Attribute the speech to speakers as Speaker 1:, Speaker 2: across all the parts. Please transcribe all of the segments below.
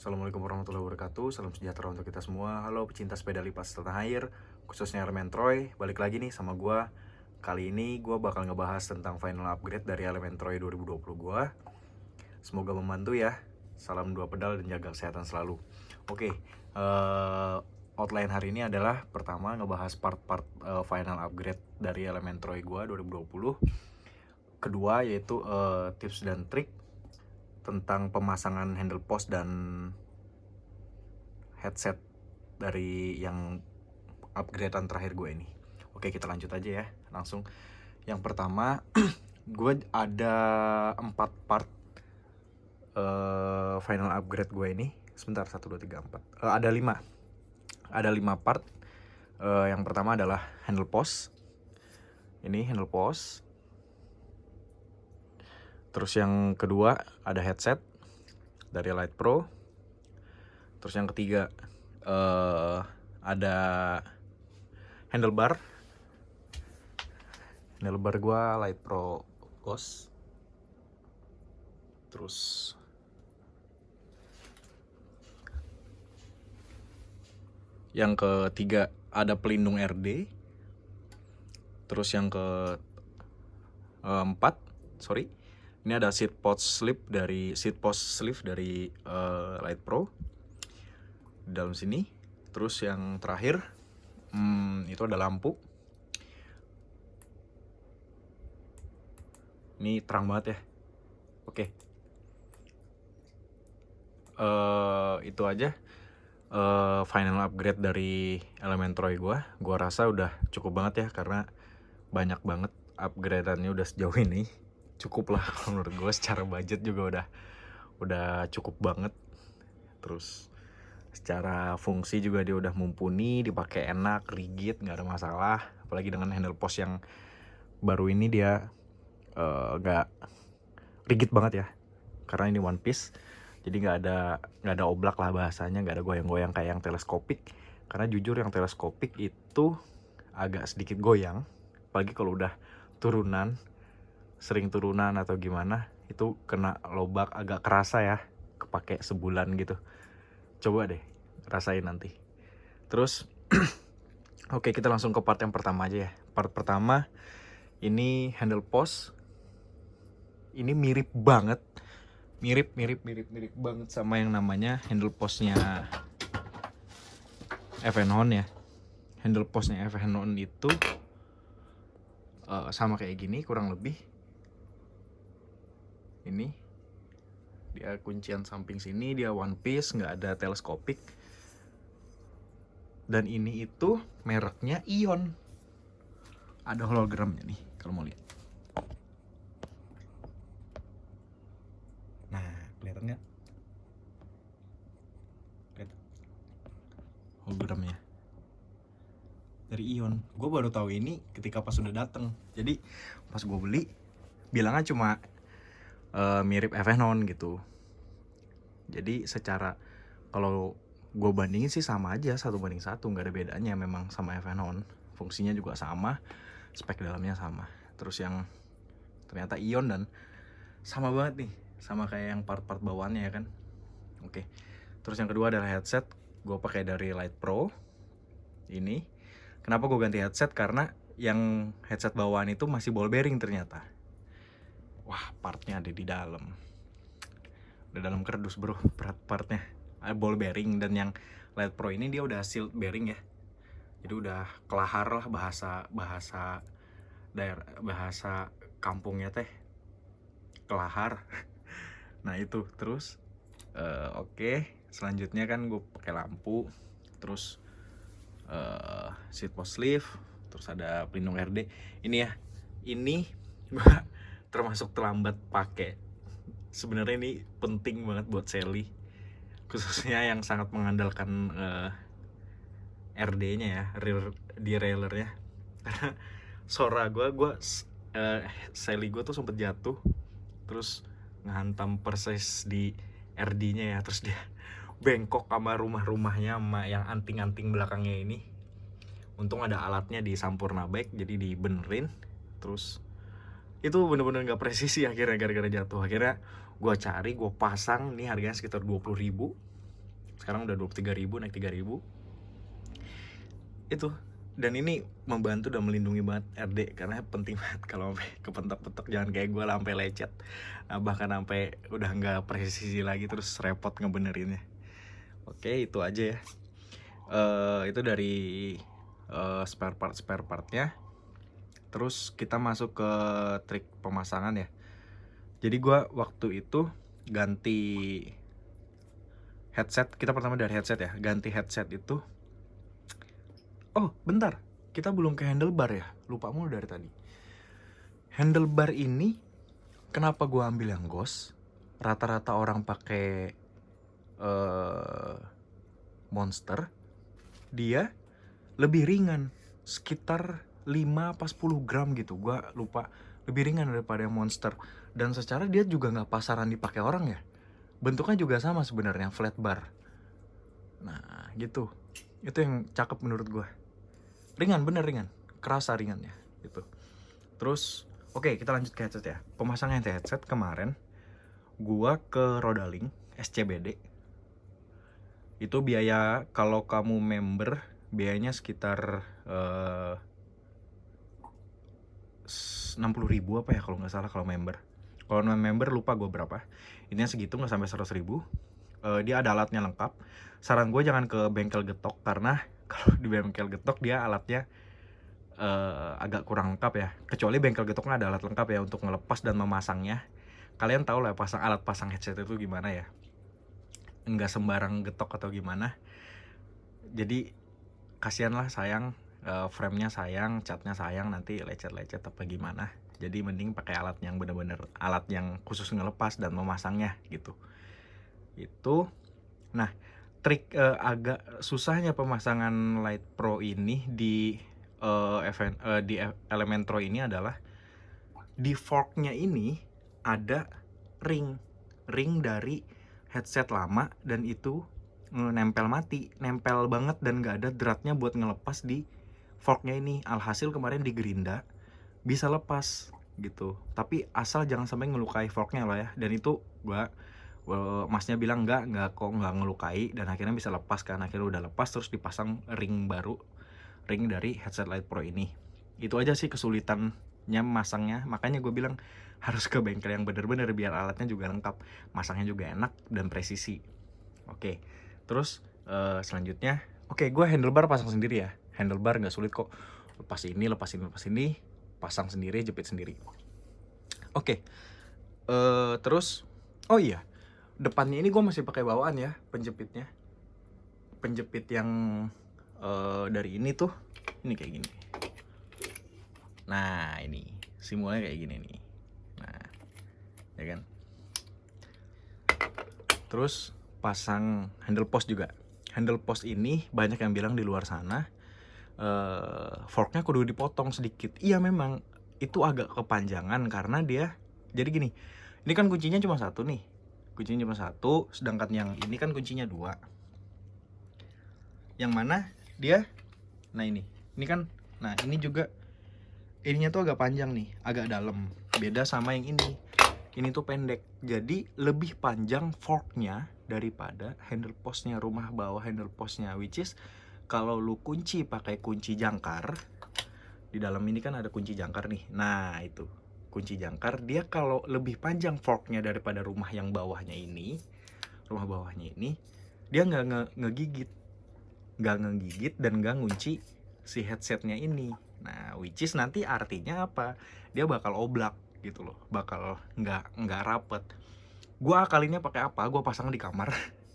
Speaker 1: Assalamualaikum warahmatullahi wabarakatuh. Salam sejahtera untuk kita semua. Halo pecinta sepeda lipat setanah air, khususnya Elementroy. Balik lagi nih sama gua. Kali ini gua bakal ngebahas tentang final upgrade dari Elementroy 2020 gua. Semoga membantu ya. Salam dua pedal dan jaga kesehatan selalu. Oke, outline hari ini adalah pertama ngebahas part-part final upgrade dari Elementroy gua 2020. Kedua yaitu tips dan trik tentang pemasangan handle post dan headset dari yang upgradean terakhir gue ini. Oke, kita lanjut aja ya, langsung. Yang pertama, gue ada 4 part final upgrade gue ini. Sebentar, 1, 2, 3, 4 ada 5 part. Yang pertama adalah handle post. Ini handle post. Terus yang kedua ada headset dari Light Pro. Terus yang ketiga ada handlebar gue Light Pro Ghost. Terus yang ketiga ada pelindung RD. Terus yang keempat, ini ada seat post sleeve dari Light Pro di dalam sini. Terus yang terakhir itu ada lampu. Ini terang banget ya. Oke. Itu aja final upgrade dari Elementroy gua rasa udah cukup banget ya, karena banyak banget upgradeannya udah sejauh ini. Cukup lah menurut gue, secara budget juga udah cukup banget. Terus secara fungsi juga dia udah mumpuni, dipakai enak, rigid, nggak ada masalah. Apalagi dengan handle post yang baru ini, dia nggak rigid banget ya, karena ini one piece. Jadi nggak ada oblak lah bahasanya, nggak ada goyang-goyang kayak yang teleskopik. Karena jujur yang teleskopik itu agak sedikit goyang, apalagi kalau udah sering turunan atau gimana, itu kena lobak agak kerasa ya, kepake sebulan gitu. Coba deh rasain nanti. Terus oke, kita langsung ke part yang pertama aja ya. Part pertama ini handle post. Ini mirip banget sama yang namanya handle postnya Evenon ya. Handle postnya Evenon itu sama kayak gini kurang lebih. Ini dia kuncian samping sini, dia one piece, nggak ada teleskopik. Dan ini itu mereknya Ion. Ada hologramnya nih kalau mau lihat. Nah, kelihatan nggak? Kelihatan hologramnya dari Ion. Gue baru tahu ini ketika pas udah dateng. Jadi pas gue beli, bilangnya cuma mirip Evenon gitu. Jadi secara kalau gue bandingin sih sama aja, 1:1, nggak ada bedanya memang sama Evenon. Fungsinya juga sama, spek dalamnya sama. Terus yang ternyata Ion dan sama banget nih, sama kayak yang part-part bawaannya ya kan. Oke. Terus yang kedua adalah headset. Gue pakai dari Light Pro ini. Kenapa gue ganti headset? Karena yang headset bawaan itu masih ball bearing ternyata. Wah, partnya ada di dalam. Udah dalam kardus bro, partnya ball bearing. Dan yang Light Pro ini dia udah sealed bearing ya. Jadi udah kelahar lah, bahasa kampungnya teh kelahar. Nah itu. Terus oke. Selanjutnya kan gue pakai lampu. Terus seat post sleeve. Terus ada pelindung RD. Ini ya, ini gue termasuk terlambat pakai. Sebenarnya ini penting banget buat Sally, khususnya yang sangat mengandalkan RD-nya ya, rear derailleurnya. Karena Sora Sally gue tuh sempet jatuh, terus ngehantam persis di RD-nya ya, terus dia bengkok sama rumahnya, sama yang anting-anting belakangnya ini. Untung ada alatnya di Sampurna Bike, jadi dibenerin. Terus itu bener-bener gak presisi akhirnya gara-gara jatuh. Akhirnya gue pasang, nih harganya sekitar 20.000. sekarang udah 23.000, naik 3.000 itu. Dan ini membantu dan melindungi banget RD, karena penting banget kalau sampai kepentok-pentok, jangan kayak gue sampai lecet, bahkan sampai udah nggak presisi lagi terus repot ngebenerinnya. Oke, itu aja ya. Itu dari spare partnya. Terus kita masuk ke trik pemasangan ya. Jadi gue waktu itu ganti headset. Kita pertama dari headset ya, ganti headset itu. Oh bentar, kita belum ke handlebar ya, lupa mulu dari tadi. Handlebar ini kenapa gue ambil yang Ghost? Rata-rata orang pakai Monster, dia lebih ringan, sekitar 5 apa 10 gram gitu, gue lupa. Lebih ringan daripada yang Monster. Dan secara dia juga nggak pasaran dipakai orang ya. Bentuknya juga sama sebenarnya, flat bar. Nah gitu, itu yang cakep menurut gue. Ringan, bener ringan, kerasa ringannya gitu. Terus oke, kita lanjut ke headset ya. Pemasangan headset kemarin gua ke Rodaling SCBD. Itu biaya kalau kamu member biayanya sekitar 60.000 apa ya kalau nggak salah kalau member. Kalau non member lupa gue berapa. Intinya segitu, nggak sampai 100.000. Dia ada alatnya lengkap. Saran gue jangan ke bengkel getok, karena kalau di bengkel getok dia alatnya agak kurang lengkap ya. Kecuali bengkel getoknya ada alat lengkap ya untuk ngelepas dan memasangnya. Kalian tahu lah alat pasang headset itu gimana ya. Enggak sembarang getok atau gimana. Jadi kasihan lah, sayang, frame-nya sayang, catnya sayang, nanti lecet-lecet apa gimana. Jadi mending pakai alat yang bener-bener alat yang khusus ngelepas dan memasangnya gitu. Itu. Nah, trik agak susahnya pemasangan Light Pro ini di di Elementro ini adalah di forknya ini ada ring dari headset lama, dan itu nempel mati, nempel banget, dan nggak ada dratnya buat ngelepas di forknya ini. Alhasil kemarin di Gerinda bisa lepas gitu, tapi asal jangan sampai ngelukai forknya lah ya. Dan itu masnya bilang nggak kok, nggak ngelukai, dan akhirnya bisa lepas kan. Akhirnya udah lepas, terus dipasang ring baru, ring dari headset Light Pro ini. Itu aja sih kesulitannya masangnya, makanya gue bilang harus ke bengkel yang bener-bener biar alatnya juga lengkap, masangnya juga enak dan presisi. Oke, terus selanjutnya, gue handlebar pasang sendiri ya. Handlebar nggak sulit kok, lepas ini, pasang sendiri, jepit sendiri. Oke, terus oh iya, depannya ini gue masih pakai bawaan ya, penjepit yang dari ini tuh, ini kayak gini. Nah ini simulnya kayak gini nih. Nah ya kan. Terus pasang handle post juga. Handle post ini banyak yang bilang di luar sana forknya kudu dipotong sedikit. Iya memang itu agak kepanjangan, karena dia jadi gini. Ini kan kuncinya cuma satu nih, sedangkan yang ini kan kuncinya 2. Yang mana dia, nah ini kan, nah ini juga ininya tuh agak panjang nih, agak dalam. Beda sama yang ini tuh pendek. Jadi lebih panjang forknya daripada handle postnya, rumah bawah handle postnya. Which is kalau lu kunci pakai kunci jangkar, di dalam ini kan ada kunci jangkar nih. Nah itu kunci jangkar, dia kalau lebih panjang forknya daripada rumah bawahnya ini, dia nggak ngegigit dan nggak ngunci si headsetnya ini. Nah which is nanti artinya apa, dia bakal oblak gitu loh, bakal nggak rapet. Gue akalinya pakai apa, gue pasang di kamar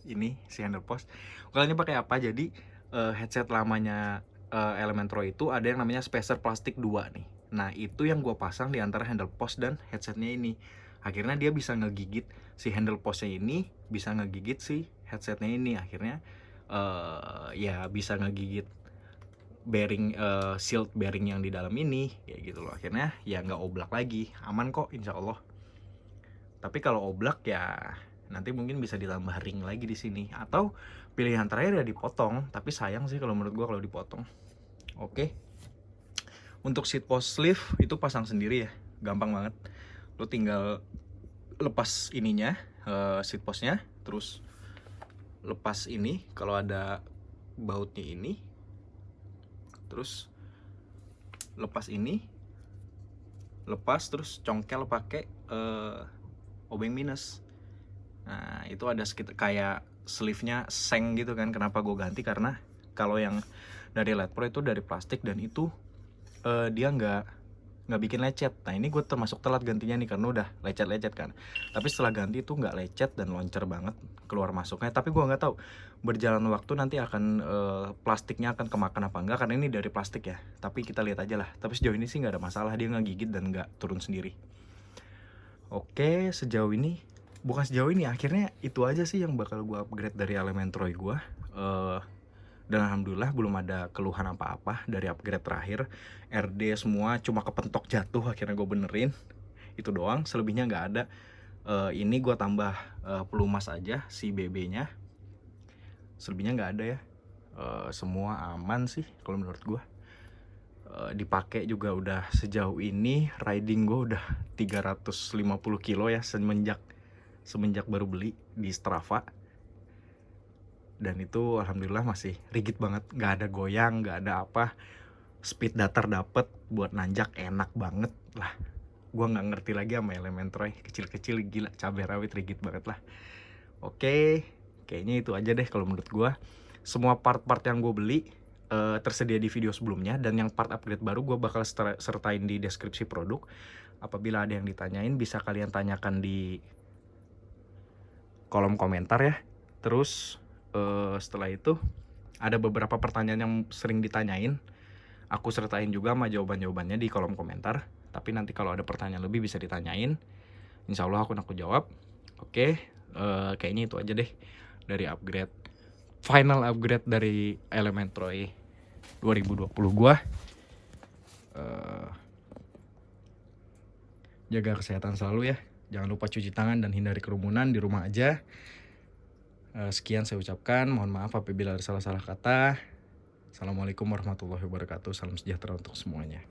Speaker 1: ini si handle post. Akalinya pakai apa, jadi headset lamanya Elementro itu ada yang namanya spacer plastik 2 nih. Nah itu yang gue pasang di antara handle post dan headsetnya ini. Akhirnya dia bisa ngegigit si handle postnya ini, bisa ngegigit si headsetnya ini. Akhirnya ya bisa ngegigit bearing, shield bearing yang di dalam ini kayak gitu loh. Akhirnya ya nggak oblak lagi, aman kok insya Allah. Tapi kalau oblak ya nanti mungkin bisa ditambah ring lagi di sini, atau pilihan terakhir ya dipotong. Tapi sayang sih kalau menurut gua kalau dipotong. Oke. Untuk seat post sleeve itu pasang sendiri ya, gampang banget. Lo tinggal lepas ininya, seat postnya, terus lepas ini kalau ada bautnya ini, terus lepas ini, lepas terus congkel pakai obeng minus. Nah itu ada sekitar kayak sleeve-nya seng gitu kan. Kenapa gue ganti, karena kalau yang dari LED Pro itu dari plastik dan itu dia nggak bikin lecet. Nah ini gue termasuk telat gantinya nih karena udah lecet-lecet kan. Tapi setelah ganti itu nggak lecet dan loncer banget keluar masuknya. Tapi gue nggak tahu berjalan waktu nanti akan plastiknya akan kemakan apa enggak, karena ini dari plastik ya. Tapi kita lihat aja lah. Tapi sejauh ini sih nggak ada masalah, dia nggak gigit dan nggak turun sendiri. Oke, sejauh ini bukan sejauh ini, akhirnya itu aja sih yang bakal gue upgrade dari Elementroy gue. Dan alhamdulillah belum ada keluhan apa-apa dari upgrade terakhir. RD semua cuma kepentok jatuh, akhirnya gue benerin. Itu doang, selebihnya nggak ada. Ini gue tambah pelumas aja si BB nya. Selebihnya nggak ada ya. Semua aman sih kalau menurut gue. Dipakai juga udah sejauh ini riding gue udah 350 kilo ya semenjak baru beli di Strava. Dan itu alhamdulillah masih rigid banget, nggak ada goyang, nggak ada apa. Speed datar dapet, buat nanjak enak banget lah. Gua nggak ngerti lagi sama Elementroy, kecil-kecil gila, cabai rawit rigid banget lah. Oke, kayaknya itu aja deh kalau menurut gua. Semua part-part yang gue beli tersedia di video sebelumnya, dan yang part upgrade baru gue bakal sertain di deskripsi produk. Apabila ada yang ditanyain bisa kalian tanyakan di kolom komentar ya. Terus setelah itu ada beberapa pertanyaan yang sering ditanyain, aku sertain juga sama jawaban-jawabannya di kolom komentar. Tapi nanti kalau ada pertanyaan lebih bisa ditanyain, insya Allah aku jawab. Oke, kayaknya itu aja deh dari upgrade, final upgrade dari Elementroy 2020 gua. Jaga kesehatan selalu ya, jangan lupa cuci tangan dan hindari kerumunan di rumah aja. Sekian saya ucapkan, mohon maaf apabila ada salah-salah kata. Assalamualaikum warahmatullahi wabarakatuh. Salam sejahtera untuk semuanya.